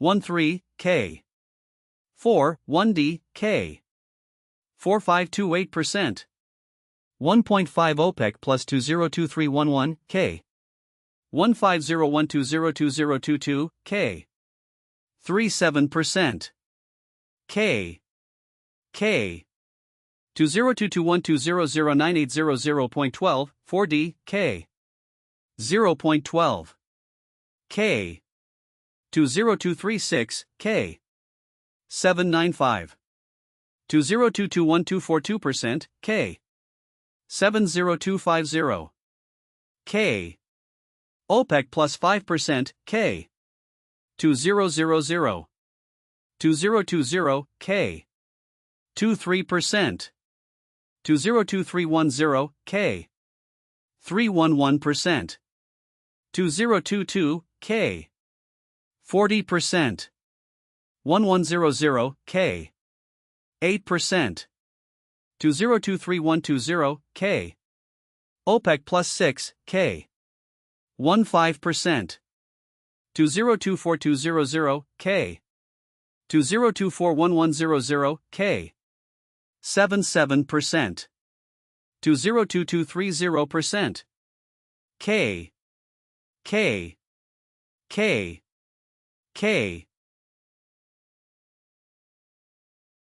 13 K. 4 1D K. 4528%. 1.5 OPEC plus 202311 K. 15012020222 K. 37%. K. 202212009800.12 4D K. 0.12 K. 20236 K. 795. 20221242% K. 70250 K. OPEC plus 5% K. 2000 2020 K. 23%. 202310 K. 311%. 2022 K. 40%. 1100 K. 8%. 20231220 K. OPEC plus 6 K. 15%. 20242000 K. 20241100 K. 77%. 202230% K.